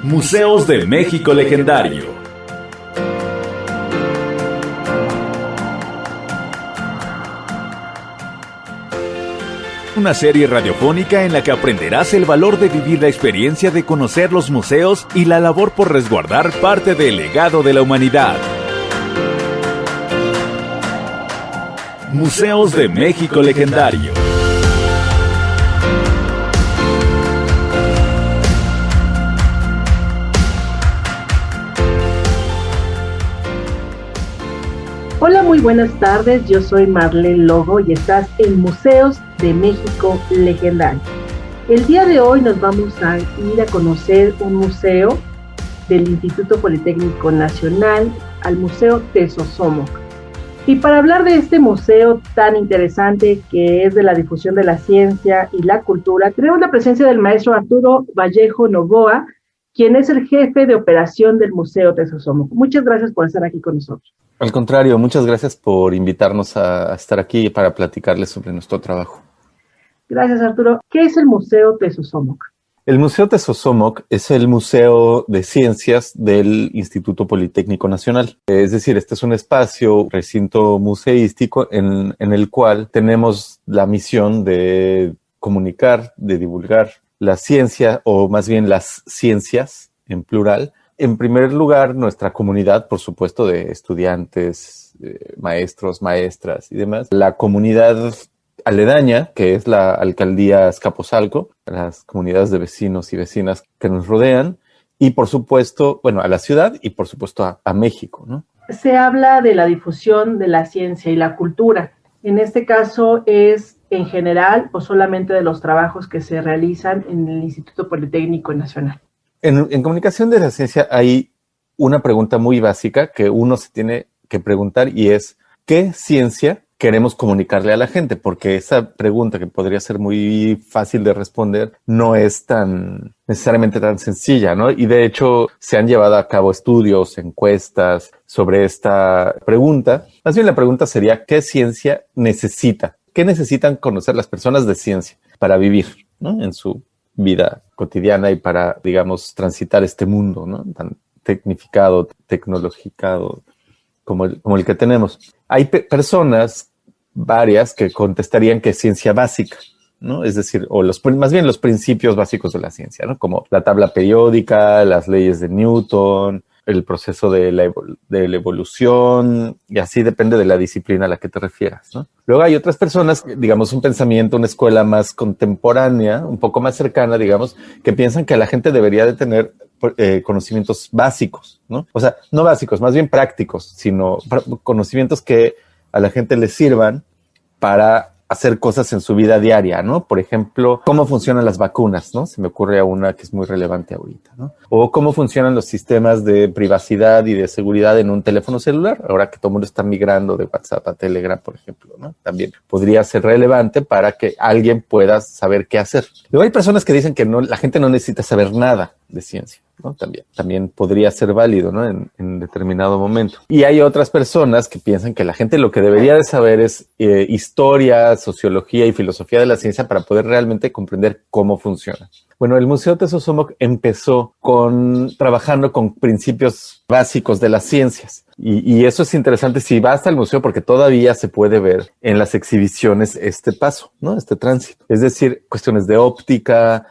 Museos de México Legendario. Una serie radiofónica en la que aprenderás el valor de vivir la experiencia de conocer los museos y la labor por resguardar parte del legado de la humanidad. Museos de México Legendario. Hola, muy buenas tardes. Yo soy Marlene Logo y estás en Museos de México Legendario. El día de hoy nos vamos a ir a conocer un museo del Instituto Politécnico Nacional, al Museo Tezosomoc. Y para hablar de este museo tan interesante que es de la difusión de la ciencia y la cultura, tenemos la presencia del maestro Arturo Vallejo Novoa, quien es el jefe de operación del Museo Tezosomoc. Muchas gracias por estar aquí con nosotros. Al contrario, muchas gracias por invitarnos a estar aquí para platicarles sobre nuestro trabajo. Gracias, Arturo. ¿Qué es el Museo Tezosomoc? El Museo Tezosomoc es el museo de ciencias del Instituto Politécnico Nacional. Es decir, este es un espacio, recinto museístico en el cual tenemos la misión de comunicar, de divulgar la ciencia, o más bien las ciencias en plural. En primer lugar, nuestra comunidad, por supuesto, de estudiantes, maestros, maestras y demás. La comunidad aledaña, que es la alcaldía Azcapotzalco, las comunidades de vecinos y vecinas que nos rodean, y por supuesto, bueno, a la ciudad y por supuesto a México, ¿no? Se habla de la difusión de la ciencia y la cultura. En este caso, ¿es en general o solamente de los trabajos que se realizan en el Instituto Politécnico Nacional? En comunicación de la ciencia hay una pregunta muy básica que uno se tiene que preguntar, y es ¿qué ciencia queremos comunicarle a la gente? Porque esa pregunta, que podría ser muy fácil de responder, no es necesariamente tan sencilla, ¿no? Y de hecho se han llevado a cabo estudios, encuestas sobre esta pregunta. Más bien la pregunta sería ¿qué ciencia necesita? ¿Qué necesitan conocer las personas de ciencia para vivir, ¿no?, en su vida cotidiana y para, digamos, transitar este mundo, ¿no?, tan tecnificado, tecnologicado como el que tenemos? Hay personas, varias, que contestarían que es ciencia básica, ¿no? Es decir, más bien los principios básicos de la ciencia, ¿no? Como la tabla periódica, las leyes de Newton, el proceso de la evolución, y así depende de la disciplina a la que te refieras, ¿no? Luego hay otras personas, digamos, un pensamiento, una escuela más contemporánea, un poco más cercana, digamos, que piensan que la gente debería de tener conocimientos básicos, ¿no? O sea, no básicos, más bien prácticos, sino conocimientos que a la gente le sirvan para hacer cosas en su vida diaria, ¿no? Por ejemplo, cómo funcionan las vacunas, ¿no? Se me ocurre a una que es muy relevante ahorita, ¿no? O cómo funcionan los sistemas de privacidad y de seguridad en un teléfono celular, ahora que todo el mundo está migrando de WhatsApp a Telegram, por ejemplo, ¿no? También podría ser relevante para que alguien pueda saber qué hacer. Luego hay personas que dicen que la gente no necesita saber nada de ciencia, ¿no? También podría ser válido, ¿no?, en determinado momento. Y hay otras personas que piensan que la gente lo que debería de saber es historia, sociología y filosofía de la ciencia para poder realmente comprender cómo funciona. Bueno, el Museo Tezosomoc empezó trabajando con principios básicos de las ciencias. Y eso es interesante si vas al museo, porque todavía se puede ver en las exhibiciones este paso, ¿no?, este tránsito. Es decir, cuestiones de óptica,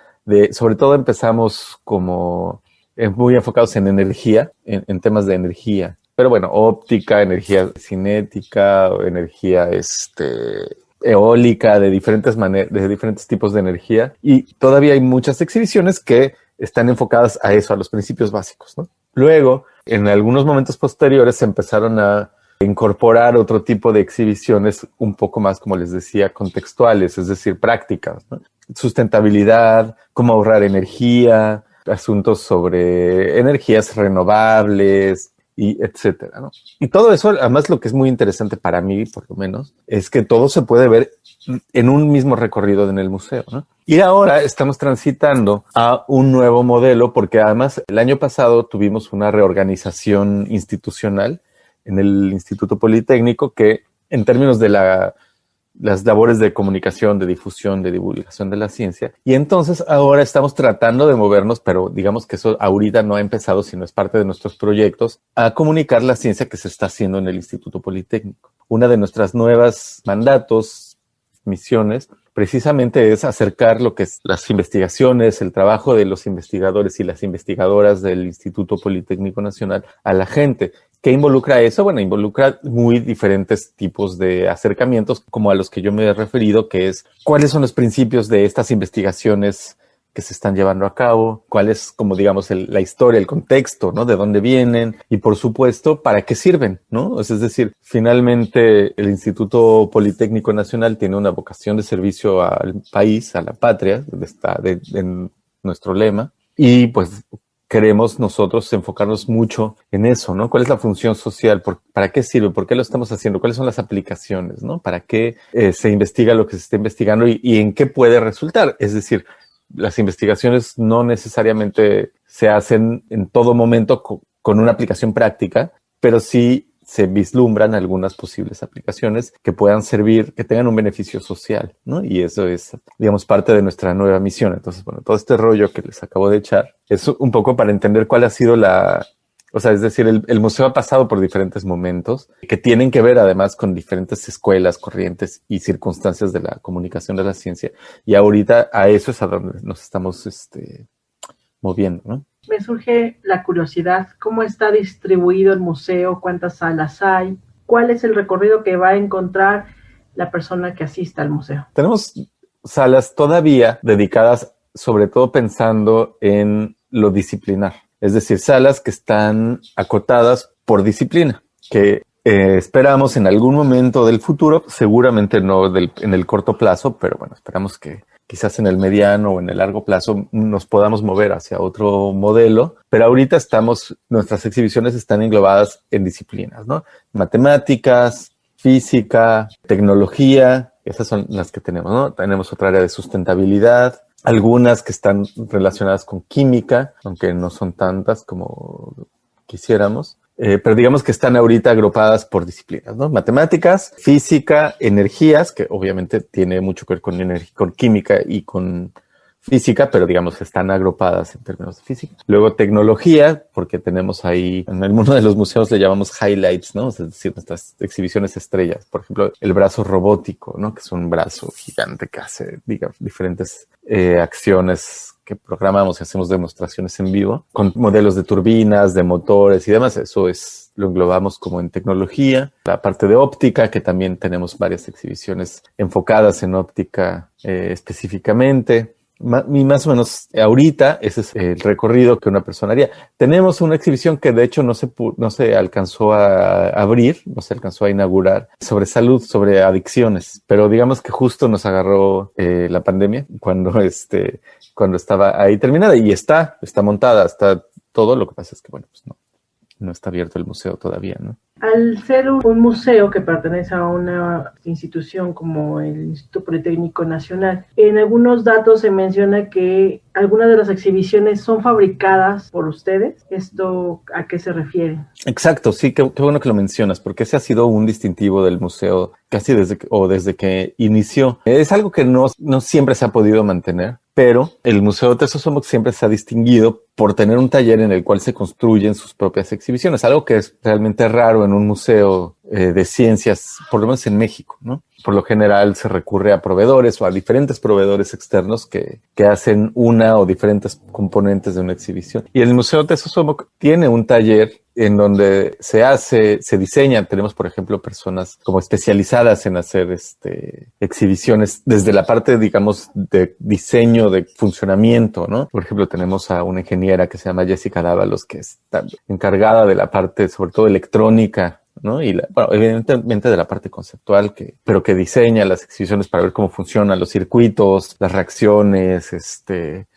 sobre todo empezamos como muy enfocados en energía, en temas de energía. Pero bueno, óptica, energía cinética, energía eólica, de diferentes tipos de energía. Y todavía hay muchas exhibiciones que están enfocadas a eso, a los principios básicos, ¿no? Luego, en algunos momentos posteriores, se empezaron a incorporar otro tipo de exhibiciones un poco más, como les decía, contextuales, es decir, prácticas, ¿no? Sustentabilidad, cómo ahorrar energía, asuntos sobre energías renovables, y etcétera, ¿no? Y todo eso, además, lo que es muy interesante para mí, por lo menos, es que todo se puede ver en un mismo recorrido en el museo, ¿no? Y ahora estamos transitando a un nuevo modelo, porque además el año pasado tuvimos una reorganización institucional en el Instituto Politécnico que, en términos de las labores de comunicación, de difusión, de divulgación de la ciencia. Y entonces ahora estamos tratando de movernos, pero digamos que eso ahorita no ha empezado, sino es parte de nuestros proyectos, a comunicar la ciencia que se está haciendo en el Instituto Politécnico. Una de nuestras nuevas mandatos, misiones, precisamente es acercar lo que es las investigaciones, el trabajo de los investigadores y las investigadoras del Instituto Politécnico Nacional a la gente. ¿Qué involucra eso? Bueno, involucra muy diferentes tipos de acercamientos, como a los que yo me he referido, que es cuáles son los principios de estas investigaciones que se están llevando a cabo, cuál es, como digamos, la historia, el contexto, ¿no? De dónde vienen y, por supuesto, para qué sirven, ¿no? Es decir, finalmente el Instituto Politécnico Nacional tiene una vocación de servicio al país, a la patria, está en nuestro lema, y pues queremos nosotros enfocarnos mucho en eso, ¿no? ¿Cuál es la función social? ¿Para qué sirve? ¿Por qué lo estamos haciendo? ¿Cuáles son las aplicaciones, ¿no? ¿Para qué se investiga lo que se está investigando y en qué puede resultar? Es decir, las investigaciones no necesariamente se hacen en todo momento con una aplicación práctica, pero sí se vislumbran algunas posibles aplicaciones que puedan servir, que tengan un beneficio social, ¿no? Y eso es, digamos, parte de nuestra nueva misión. Entonces, bueno, todo este rollo que les acabo de echar es un poco para entender cuál ha sido o sea, es decir, el museo ha pasado por diferentes momentos que tienen que ver además con diferentes escuelas, corrientes y circunstancias de la comunicación de la ciencia. Y ahorita a eso es a donde nos estamos moviendo, ¿no? Me surge la curiosidad, ¿cómo está distribuido el museo? ¿Cuántas salas hay? ¿Cuál es el recorrido que va a encontrar la persona que asista al museo? Tenemos salas todavía dedicadas, sobre todo pensando en lo disciplinar. Es decir, salas que están acotadas por disciplina, que esperamos en algún momento del futuro, seguramente no en el corto plazo, pero bueno, esperamos que quizás en el mediano o en el largo plazo nos podamos mover hacia otro modelo, pero ahorita nuestras exhibiciones están englobadas en disciplinas, ¿no? Matemáticas, física, tecnología, esas son las que tenemos, ¿no? Tenemos otra área de sustentabilidad, algunas que están relacionadas con química, aunque no son tantas como quisiéramos. Pero digamos que están ahorita agrupadas por disciplinas, ¿no? Matemáticas, física, energías, que obviamente tiene mucho que ver con química y con física, pero digamos que están agrupadas en términos de física. Luego tecnología, porque tenemos ahí, en el mundo de los museos le llamamos highlights, ¿no? Es decir, nuestras exhibiciones estrellas. Por ejemplo, el brazo robótico, ¿no? Que es un brazo gigante que hace, digamos, diferentes acciones que programamos y hacemos demostraciones en vivo con modelos de turbinas, de motores y demás. Eso lo englobamos como en tecnología. La parte de óptica, que también tenemos varias exhibiciones enfocadas en óptica específicamente. Y más o menos ahorita ese es el recorrido que una persona haría. Tenemos una exhibición que de hecho no se alcanzó a abrir, no se alcanzó a inaugurar, sobre salud, sobre adicciones, pero digamos que justo nos agarró la pandemia cuando estaba ahí terminada y está montada, está todo. Lo que pasa es que bueno, pues no está abierto el museo todavía, ¿no? Al ser un museo que pertenece a una institución como el Instituto Politécnico Nacional, en algunos datos se menciona que algunas de las exhibiciones son fabricadas por ustedes. ¿Esto a qué se refiere? Exacto, sí, qué bueno que lo mencionas, porque ese ha sido un distintivo del museo casi desde que inició. Es algo que no siempre se ha podido mantener, pero el Museo Tesosomoc siempre se ha distinguido por tener un taller en el cual se construyen sus propias exhibiciones, algo que es realmente raro en un museo de ciencias, por lo menos en México, ¿no? Por lo general se recurre a proveedores o a diferentes proveedores externos que hacen una o diferentes componentes de una exhibición. Y el Museo Tesosomoc tiene un taller en donde se diseña. Tenemos, por ejemplo, personas como especializadas en hacer exhibiciones desde la parte, digamos, de diseño, de funcionamiento, ¿no? Por ejemplo, tenemos a una ingeniera que se llama Jessica Dávalos, que está encargada de la parte, sobre todo electrónica, ¿no? Y evidentemente de la parte conceptual, pero que diseña las exhibiciones para ver cómo funcionan los circuitos, las reacciones,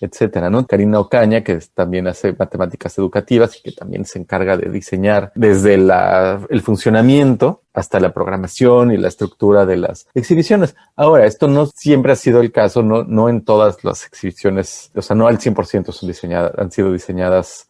etcétera, ¿no? Karina Ocaña, que también hace matemáticas educativas y que también se encarga de diseñar desde el funcionamiento hasta la programación y la estructura de las exhibiciones. Ahora, esto no siempre ha sido el caso, no en todas las exhibiciones, o sea, no al 100% han sido diseñadas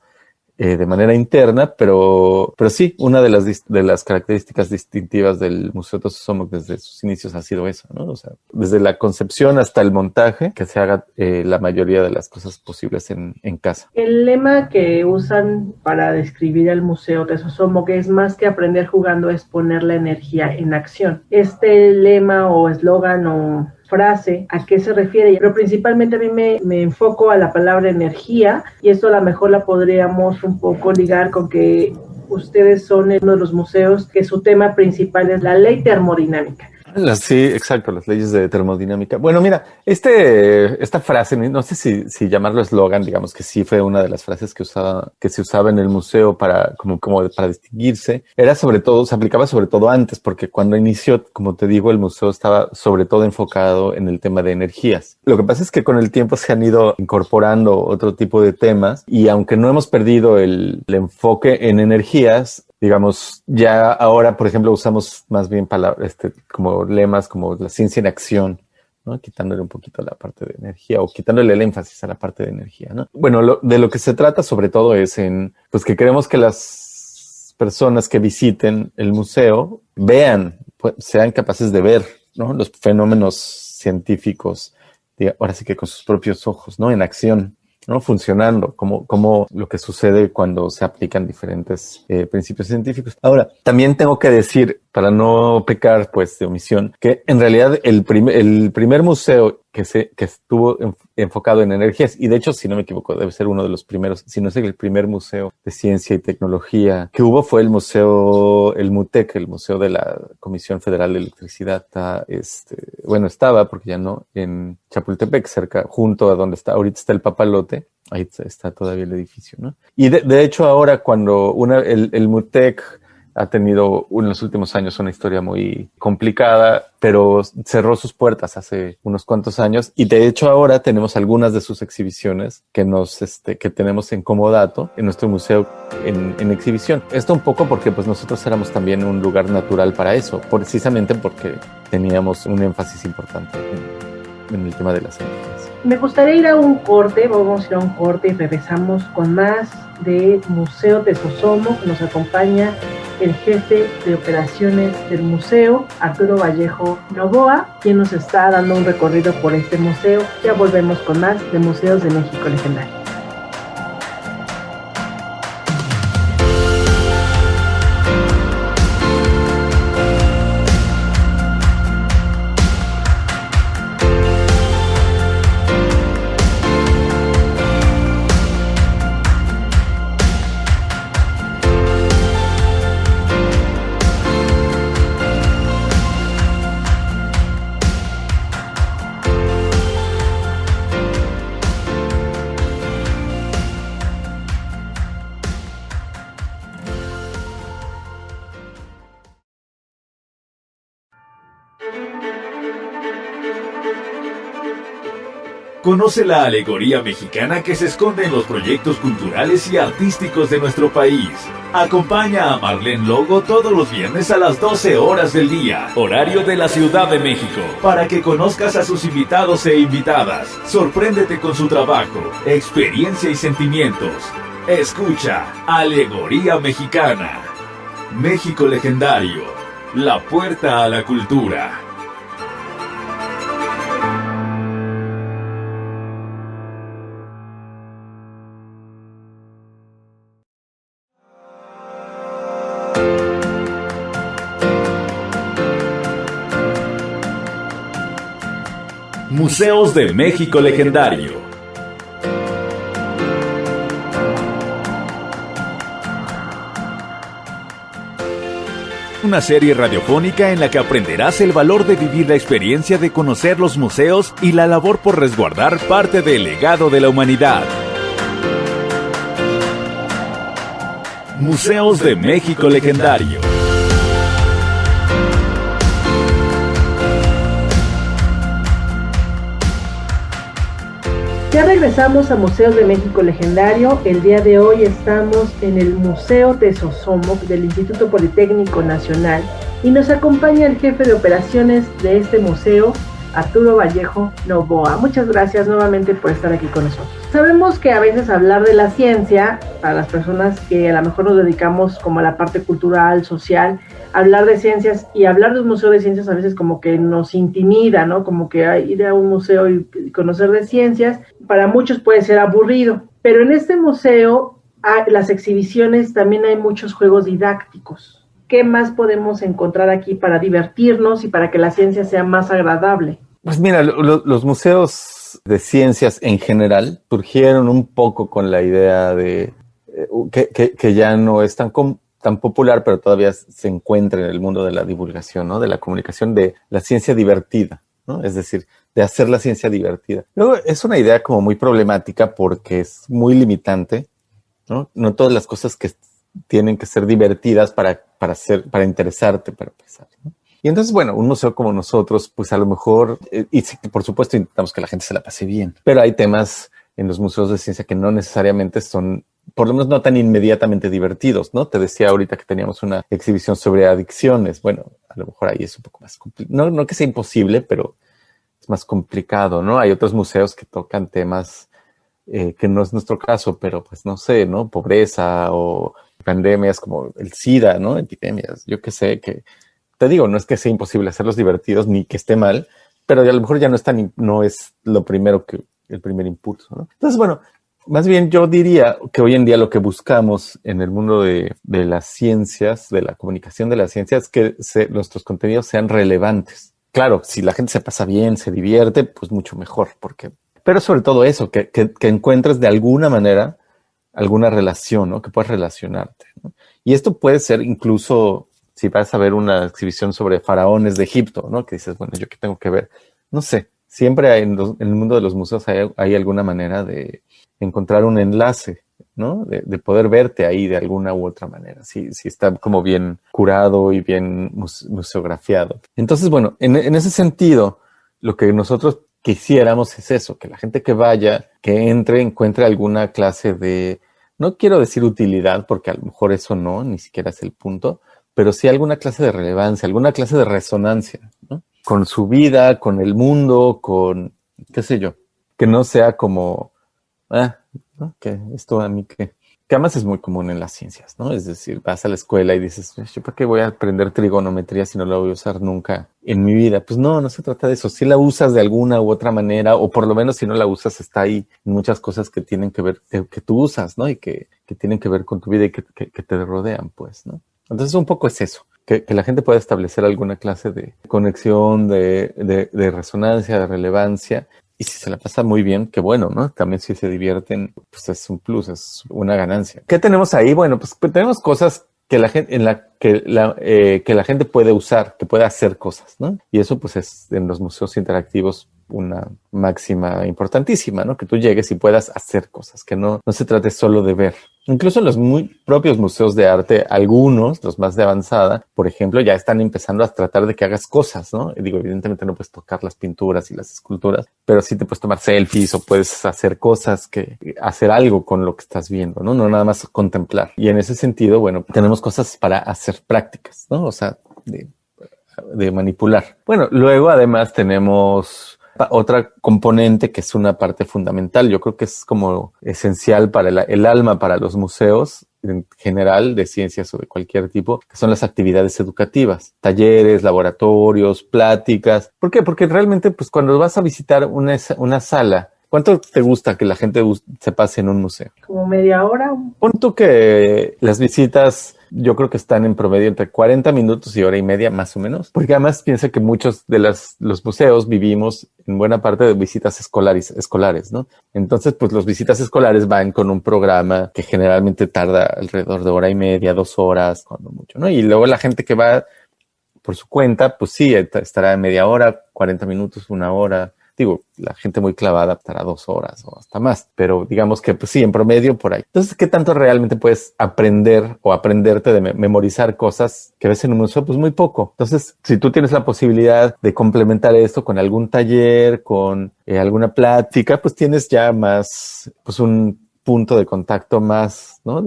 de manera interna, pero sí, una de las características distintivas del Museo Tesosomoc desde sus inicios ha sido eso, ¿no? O sea, desde la concepción hasta el montaje, que se haga la mayoría de las cosas posibles en casa. El lema que usan para describir el Museo Tesosomoc es más que aprender jugando, es poner la energía en acción. Este lema o eslogan o frase, ¿a qué se refiere? Pero principalmente a mí me enfoco a la palabra energía, y esto a lo mejor la podríamos un poco ligar con que ustedes son uno de los museos que su tema principal es la ley termodinámica. Sí, exacto, las leyes de termodinámica. Bueno, mira, esta frase, no sé si llamarlo eslogan, digamos que sí fue una de las frases que se usaba en el museo para distinguirse. Era sobre todo, se aplicaba sobre todo antes, porque cuando inició, como te digo, el museo estaba sobre todo enfocado en el tema de energías. Lo que pasa es que con el tiempo se han ido incorporando otro tipo de temas, y aunque no hemos perdido el enfoque en energías, digamos, ya ahora, por ejemplo, usamos más bien palabras, como lemas como la ciencia en acción, ¿no? Quitándole un poquito la parte de energía o quitándole el énfasis a la parte de energía, ¿no? Bueno, de lo que se trata sobre todo es pues que queremos que las personas que visiten el museo vean, pues, sean capaces de ver, ¿no? Los fenómenos científicos, ahora sí que con sus propios ojos, ¿no? En acción, ¿no? Funcionando, como lo que sucede cuando se aplican diferentes principios científicos. Ahora, también tengo que decir, para no pecar pues de omisión, que en realidad el primer museo que estuvo enfocado en energías, y de hecho, si no me equivoco, debe ser uno de los primeros, si no es el primer museo de ciencia y tecnología que hubo, fue el MUTEC, el Museo de la Comisión Federal de Electricidad. Estaba, porque ya no, en Chapultepec, junto a donde ahorita está el Papalote. Ahí está todavía el edificio, ¿no? Y de hecho ahora cuando el MUTEC ha tenido en los últimos años una historia muy complicada, pero cerró sus puertas hace unos cuantos años, y de hecho ahora tenemos algunas de sus exhibiciones que tenemos en comodato en nuestro museo en exhibición. Esto un poco porque pues nosotros éramos también un lugar natural para eso, precisamente porque teníamos un énfasis importante en el tema de las energías. Me gustaría ir a un corte, vamos a ir a un corte y regresamos con más de Museo Tesosomoc. Nos acompaña el jefe de operaciones del museo, Arturo Vallejo Novoa, quien nos está dando un recorrido por este museo. Ya volvemos con más de Museos de México Legendario. Conoce la alegoría mexicana que se esconde en los proyectos culturales y artísticos de nuestro país. Acompaña a Marlene Logo todos los viernes a las 12 horas del día, horario de la Ciudad de México, para que conozcas a sus invitados e invitadas. Sorpréndete con su trabajo, experiencia y sentimientos. Escucha Alegoría Mexicana. México Legendario, la puerta a la cultura. Museos de México Legendario. Una serie radiofónica en la que aprenderás el valor de vivir la experiencia de conocer los museos y la labor por resguardar parte del legado de la humanidad. Museos de México Legendario. Ya regresamos a Museos de México Legendario. El día de hoy estamos en el Museo Tesosomoc del Instituto Politécnico Nacional y nos acompaña el jefe de operaciones de este museo, Arturo Vallejo Novoa. Muchas gracias nuevamente por estar aquí con nosotros. Sabemos que a veces hablar de la ciencia, para las personas que a lo mejor nos dedicamos como a la parte cultural, social, hablar de ciencias y hablar de un museo de ciencias a veces como que nos intimida, ¿no? Como que ir a un museo y conocer de ciencias, para muchos puede ser aburrido. Pero en este museo, las exhibiciones, también hay muchos juegos didácticos. ¿Qué más podemos encontrar aquí para divertirnos y para que la ciencia sea más agradable? Pues mira, los museos de ciencias en general surgieron un poco con la idea de que ya no es tan popular, pero todavía se encuentra en el mundo de la divulgación, ¿no? De la comunicación, de la ciencia divertida, ¿no? Es decir, de hacer la ciencia divertida. Luego es una idea como muy problemática porque es muy limitante, ¿no? No todas las cosas que tienen que ser divertidas para interesarte, para empezar, ¿no? Y entonces, bueno, un museo como nosotros, pues a lo mejor, y sí, por supuesto intentamos que la gente se la pase bien, pero hay temas en los museos de ciencia que no necesariamente son, por lo menos no tan inmediatamente divertidos, ¿no? Te decía ahorita que teníamos una exhibición sobre adicciones. Bueno, a lo mejor ahí es un poco más complicado. No que sea imposible, pero es más complicado, ¿no? Hay otros museos que tocan temas que no es nuestro caso, pero pues no sé, ¿no? Pobreza o pandemias como el SIDA, ¿no? Epidemias, yo qué sé, que te digo, no es que sea imposible hacerlos divertidos ni que esté mal, pero a lo mejor ya no es lo primero el primer impulso, ¿no? Entonces, bueno, más bien yo diría que hoy en día lo que buscamos en el mundo de las ciencias, de la comunicación de las ciencias, es que nuestros contenidos sean relevantes. Claro, si la gente se pasa bien, se divierte, pues mucho mejor, pero sobre todo eso, que encuentres de alguna manera alguna relación, ¿no? Que puedas relacionarte, ¿no? Y esto puede ser incluso si vas a ver una exhibición sobre faraones de Egipto, ¿no? Que dices, bueno, ¿yo qué tengo que ver? No sé, siempre en el mundo de los museos hay alguna manera de encontrar un enlace, ¿no? De poder verte ahí de alguna u otra manera, si está como bien curado y bien museografiado. Entonces, bueno, en ese sentido, lo que nosotros quisiéramos es eso, que la gente que vaya, que entre, encuentre alguna clase de, no quiero decir utilidad, porque a lo mejor eso no, ni siquiera es el punto, pero sí alguna clase de relevancia, alguna clase de resonancia, ¿no? Con su vida, con el mundo, con, qué sé yo, que no sea como, ¿no? Que esto a mí que además es muy común en las ciencias, ¿no? Es decir, vas a la escuela y dices, ¿yo para qué voy a aprender trigonometría si no la voy a usar nunca en mi vida? Pues no se trata de eso. Si la usas de alguna u otra manera, o por lo menos si no la usas, está ahí muchas cosas que tienen que ver, que tú usas, ¿no? Y que tienen que ver con tu vida y que te rodean, pues, ¿no? Entonces un poco es eso, que la gente pueda establecer alguna clase de conexión, de resonancia, de relevancia. Y si se la pasa muy bien, qué bueno, ¿no? También si se divierten, pues es un plus, es una ganancia. ¿Qué tenemos ahí? Bueno, pues tenemos cosas que la gente, que la gente puede usar, que puede hacer cosas, ¿no? Y eso pues es en los museos interactivos una máxima importantísima, ¿no? Que tú llegues y puedas hacer cosas, que no se trate solo de ver. Incluso en los muy propios museos de arte, algunos, los más de avanzada, por ejemplo, ya están empezando a tratar de que hagas cosas, ¿no? Y digo, evidentemente no puedes tocar las pinturas y las esculturas, pero sí te puedes tomar selfies o puedes hacer cosas, hacer algo con lo que estás viendo, ¿no? No nada más contemplar. Y en ese sentido, bueno, tenemos cosas para hacer prácticas, ¿no? O sea, de manipular. Bueno, luego además tenemos otra componente que es una parte fundamental. Yo creo que es como esencial para el alma para los museos en general de ciencias o de cualquier tipo, que son las actividades educativas, talleres, laboratorios, pláticas. ¿Por qué? Porque realmente, pues cuando vas a visitar una sala, ¿cuánto te gusta que la gente se pase en un museo? Como media hora. Pon tú que las visitas yo creo que están en promedio entre 40 minutos y hora y media más o menos, porque además piensa que muchos de los museos vivimos en buena parte de visitas escolares, ¿no? Entonces, pues los visitas escolares van con un programa que generalmente tarda alrededor de hora y media, 2 horas, cuando mucho, ¿no? Y luego la gente que va por su cuenta, pues sí, estará en media hora, 40 minutos, 1 hora. Digo, la gente muy clavada estará 2 horas o hasta más, pero digamos que pues sí, en promedio por ahí. Entonces, ¿qué tanto realmente puedes aprender o aprenderte de memorizar cosas que ves en un museo? Pues muy poco. Entonces, si tú tienes la posibilidad de complementar esto con algún taller, con alguna plática, pues tienes ya más, pues un punto de contacto más, ¿no?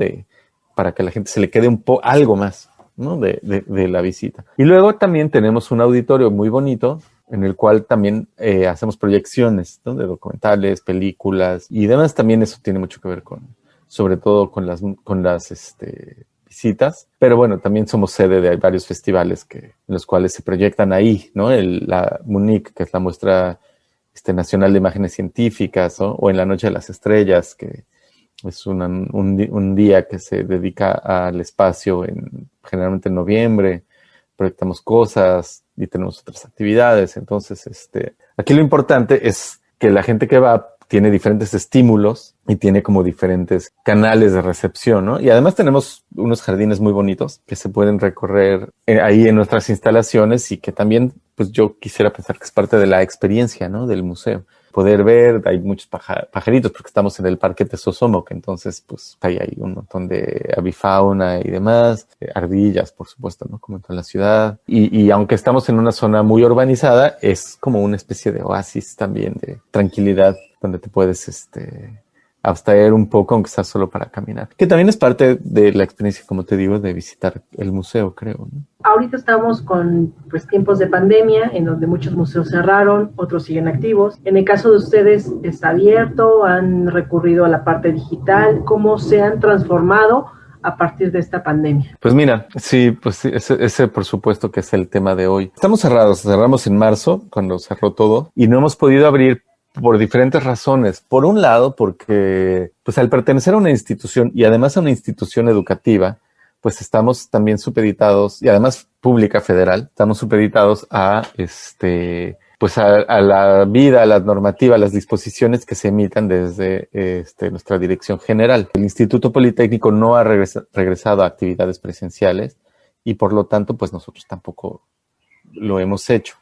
Para que a la gente se le quede algo más, ¿no? De la visita. Y luego también tenemos un auditorio muy bonito en el cual también hacemos proyecciones, ¿no? De documentales, películas y demás. También eso tiene mucho que ver sobre todo con las visitas. Pero bueno, también somos sede de varios festivales en los cuales se proyectan ahí, ¿no? La MUNIC, que es la muestra nacional de imágenes científicas, ¿no? O en la Noche de las Estrellas, que es un día que se dedica al espacio generalmente en noviembre. Proyectamos cosas y tenemos otras actividades. Entonces, aquí lo importante es que la gente que va tiene diferentes estímulos y tiene como diferentes canales de recepción, ¿no? Y además tenemos unos jardines muy bonitos que se pueden recorrer ahí en nuestras instalaciones y que también, pues yo quisiera pensar que es parte de la experiencia, ¿no? Del museo. Poder ver, hay muchos pajaritos porque estamos en el Parque Tesosomoc, entonces pues hay un montón de avifauna y demás, ardillas, por supuesto, ¿no? Como en toda la ciudad. Y aunque estamos en una zona muy urbanizada, es como una especie de oasis también de tranquilidad donde te puedes abstraer un poco, aunque sea solo para caminar. Que también es parte de la experiencia, como te digo, de visitar el museo, creo, ¿no? Ahorita estamos con tiempos de pandemia en donde muchos museos cerraron, otros siguen activos. En el caso de ustedes, ¿está abierto? ¿Han recurrido a la parte digital? ¿Cómo se han transformado a partir de esta pandemia? Pues mira, sí, pues ese por supuesto que es el tema de hoy. Estamos cerramos en marzo, cuando cerró todo, y no hemos podido abrir por diferentes razones. Por un lado, porque pues al pertenecer a una institución y además a una institución educativa, pues estamos también supeditados, y además pública federal, estamos supeditados a pues a la vida, a la normativa, a las disposiciones que se emitan desde nuestra dirección general. El Instituto Politécnico no ha regresado a actividades presenciales y por lo tanto, pues nosotros tampoco lo hemos hecho.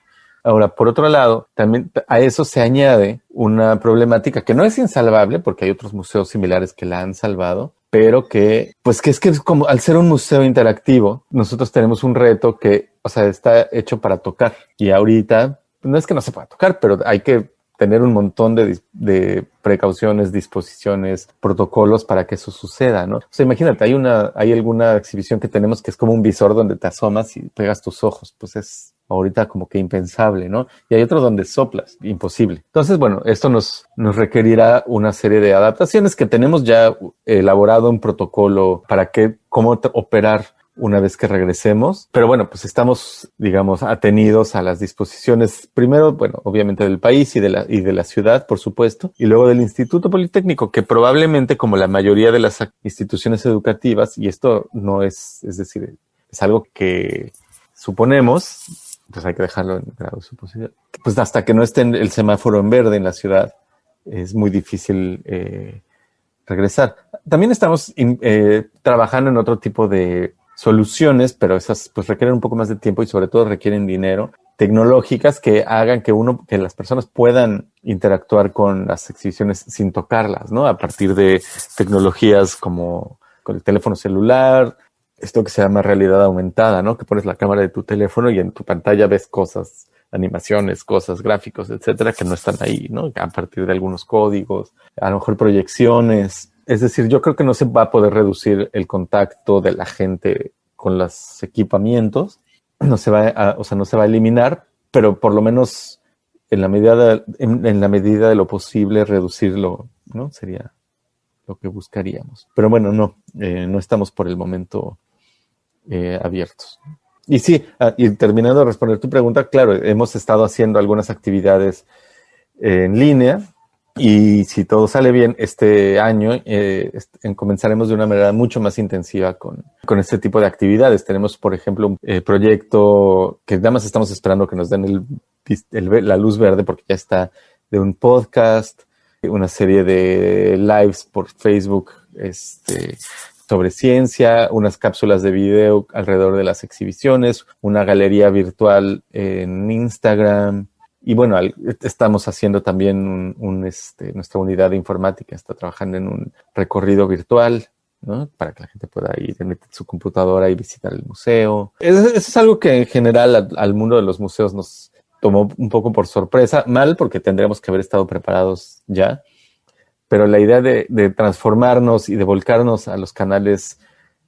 Ahora, por otro lado, también a eso se añade una problemática que no es insalvable, porque hay otros museos similares que la han salvado, pero que es como al ser un museo interactivo, nosotros tenemos un reto que, o sea, está hecho para tocar. Y ahorita, no es que no se pueda tocar, pero hay que tener un montón de precauciones, disposiciones, protocolos para que eso suceda, ¿no? O sea, imagínate, hay alguna exhibición que tenemos que es como un visor donde te asomas y pegas tus ojos, pues es ahorita como que impensable, ¿no? Y hay otro donde soplas, imposible. Entonces, bueno, esto nos requerirá una serie de adaptaciones que tenemos ya elaborado un protocolo para cómo operar una vez que regresemos. Pero bueno, pues estamos, digamos, atenidos a las disposiciones, primero, bueno, obviamente del país y de la ciudad, por supuesto, y luego del Instituto Politécnico, que probablemente, como la mayoría de las instituciones educativas, y esto no es decir, es algo que suponemos, pues hay que dejarlo en grado de suposición, pues hasta que no esté el semáforo en verde en la ciudad, es muy difícil regresar. También estamos trabajando en otro tipo de soluciones, pero esas pues requieren un poco más de tiempo y sobre todo requieren dinero, tecnológicas que hagan que las personas puedan interactuar con las exhibiciones sin tocarlas, ¿no? A partir de tecnologías como con el teléfono celular, esto que se llama realidad aumentada, ¿no? Que pones la cámara de tu teléfono y en tu pantalla ves cosas, animaciones, cosas, gráficos, etcétera, que no están ahí, ¿no? A partir de algunos códigos, a lo mejor proyecciones. Es decir, yo creo que no se va a poder reducir el contacto de la gente con los equipamientos. No se va a eliminar, pero por lo menos en la medida de lo posible reducirlo, ¿no? Sería lo que buscaríamos. Pero bueno, no estamos por el momento abiertos. Y sí, y terminando de responder tu pregunta, claro, hemos estado haciendo algunas actividades en línea y si todo sale bien este año, comenzaremos de una manera mucho más intensiva con este tipo de actividades. Tenemos, por ejemplo, un proyecto que nada más estamos esperando que nos den la luz verde porque ya está, de un podcast, una serie de lives por Facebook sobre ciencia, unas cápsulas de video alrededor de las exhibiciones, una galería virtual en Instagram. Y bueno, estamos haciendo también nuestra unidad de informática está trabajando en un recorrido virtual, ¿no? Para que la gente pueda ir en su computadora y visitar el museo. Eso es algo que en general al mundo de los museos nos tomó un poco por sorpresa, mal porque tendríamos que haber estado preparados ya. Pero la idea de transformarnos y de volcarnos a los canales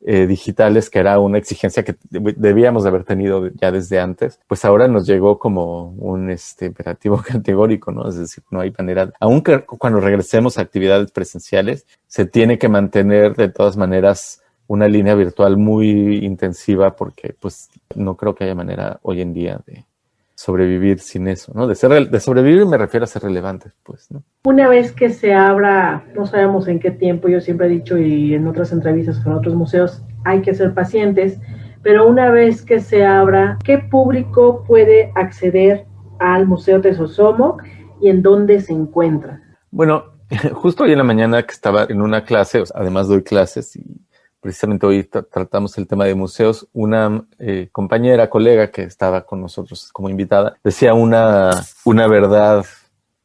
digitales, que era una exigencia que debíamos de haber tenido ya desde antes, pues ahora nos llegó como un imperativo categórico, ¿no? Es decir, no hay manera, aunque cuando regresemos a actividades presenciales, se tiene que mantener de todas maneras una línea virtual muy intensiva, porque pues no creo que haya manera hoy en día de sobrevivir sin eso, ¿no? De sobrevivir me refiero a ser relevantes, pues, ¿no? Una vez que se abra, no sabemos en qué tiempo, yo siempre he dicho y en otras entrevistas con otros museos, hay que ser pacientes, pero una vez que se abra, ¿qué público puede acceder al Museo Tesosomoc y en dónde se encuentra? Bueno, justo hoy en la mañana que estaba en una clase, además doy clases y precisamente hoy tratamos el tema de museos, una colega que estaba con nosotros como invitada, decía una verdad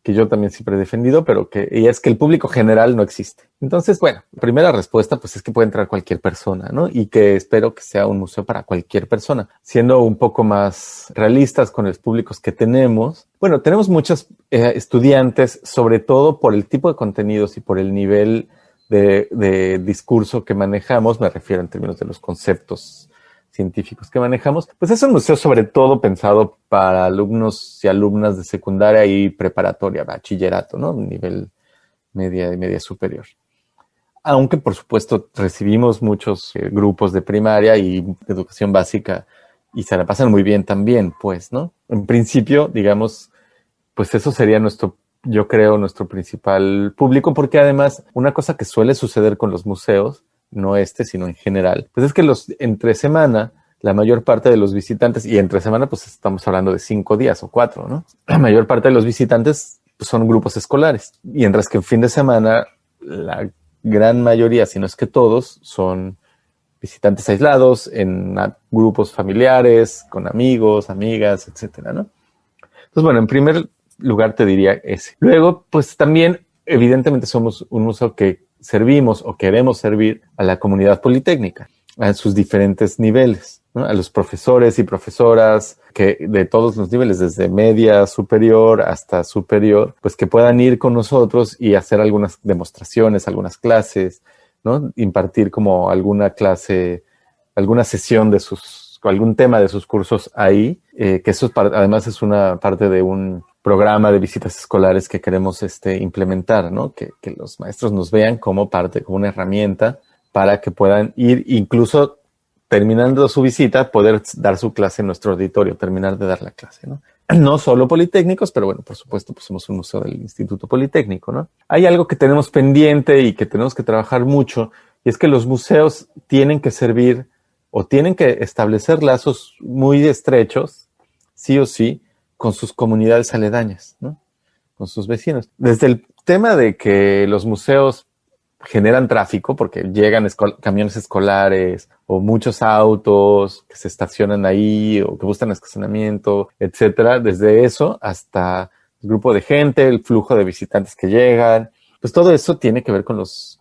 que yo también siempre he defendido, y es que el público general no existe. Entonces, bueno, primera respuesta pues es que puede entrar cualquier persona, ¿no? Y que espero que sea un museo para cualquier persona. Siendo un poco más realistas con los públicos que tenemos, bueno, tenemos muchos estudiantes, sobre todo por el tipo de contenidos y por el nivel de discurso que manejamos, me refiero en términos de los conceptos científicos que manejamos, pues es un museo sobre todo pensado para alumnos y alumnas de secundaria y preparatoria, bachillerato, ¿no? Nivel media y media superior. Aunque, por supuesto, recibimos muchos grupos de primaria y de educación básica y se la pasan muy bien también, pues, ¿no? En principio, digamos, pues eso sería yo creo, nuestro principal público, porque además una cosa que suele suceder con los museos, no sino en general, pues es que entre semana, la mayor parte de los visitantes, y entre semana pues estamos hablando de 5 días o 4, ¿no? La mayor parte de los visitantes pues, son grupos escolares, mientras que en fin de semana la gran mayoría, si no es que todos, son visitantes aislados en grupos familiares, con amigos, amigas, etcétera, ¿no? Entonces, bueno, en primer lugar te diría ese. Luego, pues también, evidentemente somos un museo que servimos o queremos servir a la comunidad politécnica, a sus diferentes niveles, ¿no? A los profesores y profesoras que de todos los niveles, desde media superior hasta superior, pues que puedan ir con nosotros y hacer algunas demostraciones, algunas clases, ¿no? Impartir como alguna clase, alguna sesión de algún tema de sus cursos ahí, que eso además es una parte de un programa de visitas escolares que queremos implementar, ¿no? Que los maestros nos vean como como una herramienta para que puedan ir, incluso terminando su visita, poder dar su clase en nuestro auditorio, terminar de dar la clase, ¿no? No solo politécnicos, pero bueno, por supuesto, pues somos un museo del Instituto Politécnico, ¿no? Hay algo que tenemos pendiente y que tenemos que trabajar mucho, y es que los museos tienen que servir o tienen que establecer lazos muy estrechos, sí o sí, con sus comunidades aledañas, ¿no? Con sus vecinos. Desde el tema de que los museos generan tráfico, porque llegan camiones escolares o muchos autos que se estacionan ahí o que buscan estacionamiento, etcétera. Desde eso hasta el grupo de gente, el flujo de visitantes que llegan, pues todo eso tiene que ver con los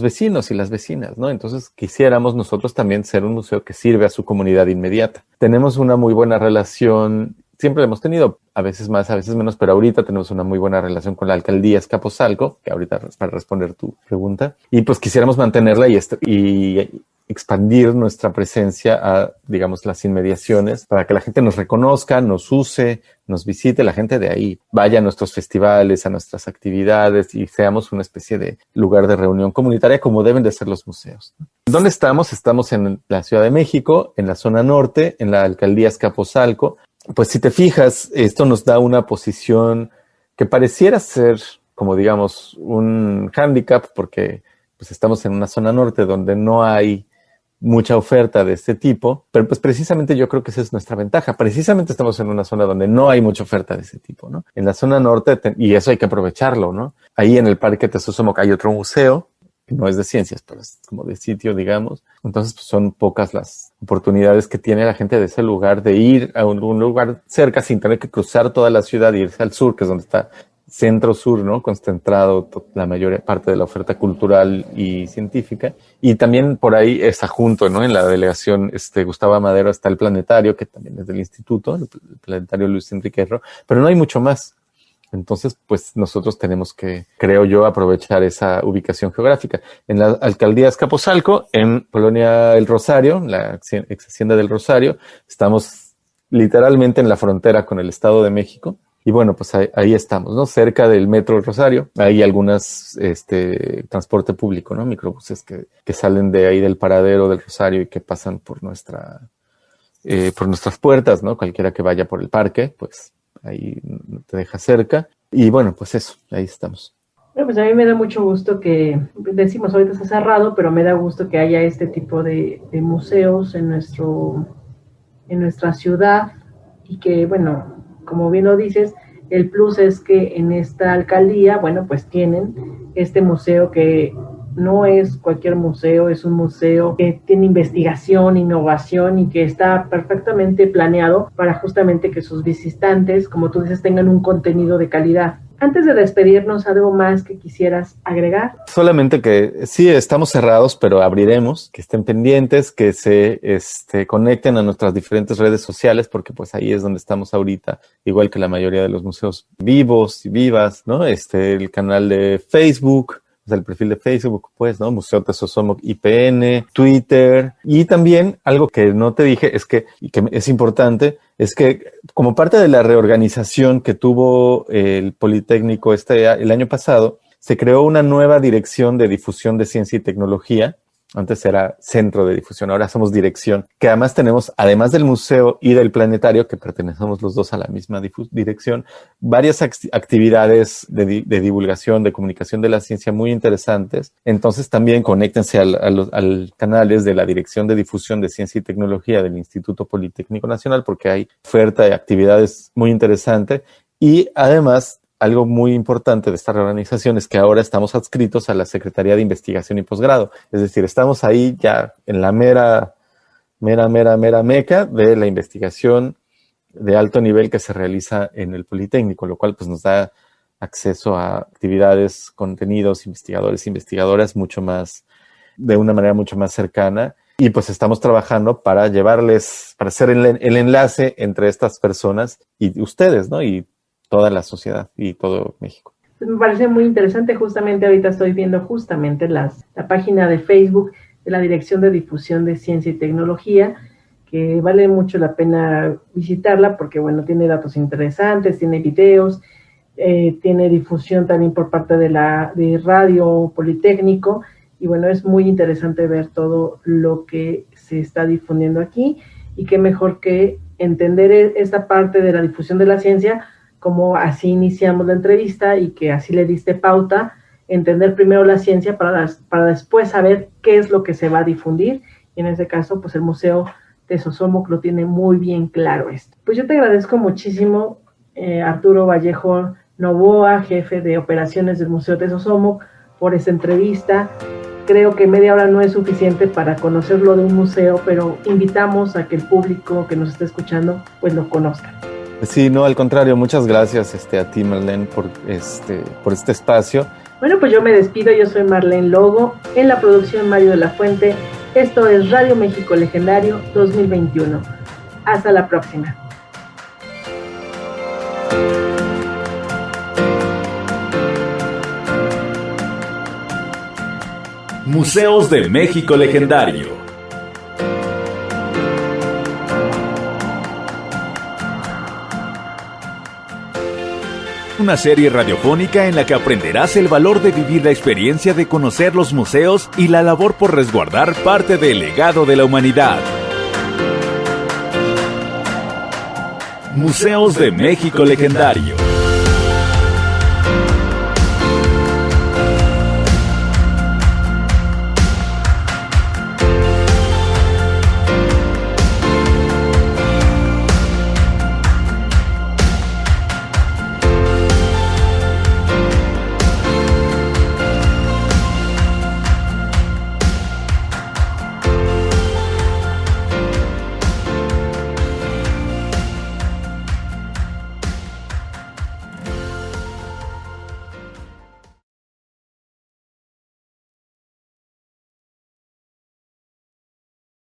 vecinos y las vecinas, ¿no? Entonces quisiéramos nosotros también ser un museo que sirve a su comunidad inmediata. Tenemos una muy buena relación, siempre la hemos tenido, a veces más, a veces menos, pero ahorita tenemos una muy buena relación con la alcaldía Azcapotzalco, que ahorita para responder tu pregunta, y pues quisiéramos mantenerla y expandir nuestra presencia a, digamos, las inmediaciones para que la gente nos reconozca, nos use, nos visite, la gente de ahí vaya a nuestros festivales, a nuestras actividades y seamos una especie de lugar de reunión comunitaria como deben de ser los museos. ¿Dónde estamos? Estamos en la Ciudad de México, en la zona norte, en la alcaldía Azcapotzalco. Pues si te fijas, esto nos da una posición que pareciera ser como, digamos, un hándicap porque pues estamos en una zona norte donde no hay mucha oferta de este tipo, pero pues precisamente yo creo que esa es nuestra ventaja. Precisamente estamos en una zona donde no hay mucha oferta de ese tipo, ¿no? En la zona norte, y eso hay que aprovecharlo, ¿no? Ahí en el Parque Tesosomoc hay otro museo, que no es de ciencias, pero es como de sitio, digamos. Entonces, pues son pocas las oportunidades que tiene la gente de ese lugar de ir a un lugar cerca sin tener que cruzar toda la ciudad e irse al sur, que es donde está centro-sur, ¿no? Concentrado la mayor parte de la oferta cultural y científica. Y también por ahí está junto, ¿no? En la delegación Gustavo Amadero está el planetario, que también es del instituto, el planetario Luis Enrique Erro, pero no hay mucho más. Entonces, pues nosotros tenemos que, creo yo, aprovechar esa ubicación geográfica. En la alcaldía Azcapotzalco, en Colonia El Rosario, la ex hacienda del Rosario, estamos literalmente en la frontera con el Estado de México. Y bueno, pues ahí estamos, ¿no? Cerca del Metro Rosario. Hay algunas, transporte público, ¿no? Microbuses que salen de ahí del paradero del Rosario y que pasan por nuestras puertas, ¿no? Cualquiera que vaya por el parque, pues ahí te deja cerca. Y bueno, pues eso, ahí estamos. Bueno, pues a mí me da mucho gusto que, decimos ahorita está cerrado, pero me da gusto que haya este tipo de museos en nuestra ciudad y que, bueno, como bien lo dices, el plus es que en esta alcaldía, bueno, pues tienen este museo que no es cualquier museo, es un museo que tiene investigación, innovación y que está perfectamente planeado para justamente que sus visitantes, como tú dices, tengan un contenido de calidad. Antes de despedirnos, ¿algo más que quisieras agregar? Solamente que sí, estamos cerrados, pero abriremos, que estén pendientes, que se conecten a nuestras diferentes redes sociales, porque pues ahí es donde estamos ahorita, igual que la mayoría de los museos vivos y vivas, ¿no? El canal de Facebook, o sea, el perfil de Facebook, pues, ¿no? Museo Tesosomoc IPN, Twitter, y también algo que no te dije es que es importante, es que como parte de la reorganización que tuvo el Politécnico el año pasado, se creó una nueva dirección de difusión de ciencia y tecnología. Antes era centro de difusión, ahora somos dirección, que además tenemos, además del museo y del planetario, que pertenecemos los dos a la misma dirección, varias actividades de divulgación, de comunicación de la ciencia muy interesantes. Entonces también conéctense al canales de la Dirección de Difusión de Ciencia y Tecnología del Instituto Politécnico Nacional, porque hay oferta de actividades muy interesantes y además algo muy importante de esta reorganización es que ahora estamos adscritos a la Secretaría de Investigación y Posgrado. Es decir, estamos ahí ya en la mera meca de la investigación de alto nivel que se realiza en el Politécnico, lo cual pues nos da acceso a actividades, contenidos, investigadores, investigadoras de una manera mucho más cercana. Y pues estamos trabajando para hacer el enlace entre estas personas y ustedes, ¿no? Y toda la sociedad y todo México. Me parece muy interesante, justamente ahorita estoy viendo la página de Facebook de la Dirección de Difusión de Ciencia y Tecnología, que vale mucho la pena visitarla porque, bueno, tiene datos interesantes, tiene videos, tiene difusión también por parte de Radio Politécnico, y bueno, es muy interesante ver todo lo que se está difundiendo aquí, y qué mejor que entender esta parte de la difusión de la ciencia, como así iniciamos la entrevista y que así le diste pauta, entender primero la ciencia para después saber qué es lo que se va a difundir, y en ese caso, pues el Museo Tesosomoc lo tiene muy bien claro esto. Pues yo te agradezco muchísimo, Arturo Vallejo Novoa, jefe de operaciones del Museo Tesosomoc, por esta entrevista. Creo que media hora no es suficiente para conocerlo de un museo, pero invitamos a que el público que nos esté escuchando, pues lo conozca. Sí, no, al contrario, muchas gracias a ti, Marlene, por este espacio. Bueno, pues yo me despido, yo soy Marlene Logo, en la producción Mario de la Fuente. Esto es Radio México Legendario 2021. Hasta la próxima. Museos de México Legendario. Una serie radiofónica en la que aprenderás el valor de vivir la experiencia de conocer los museos y la labor por resguardar parte del legado de la humanidad. Museos de México Legendario.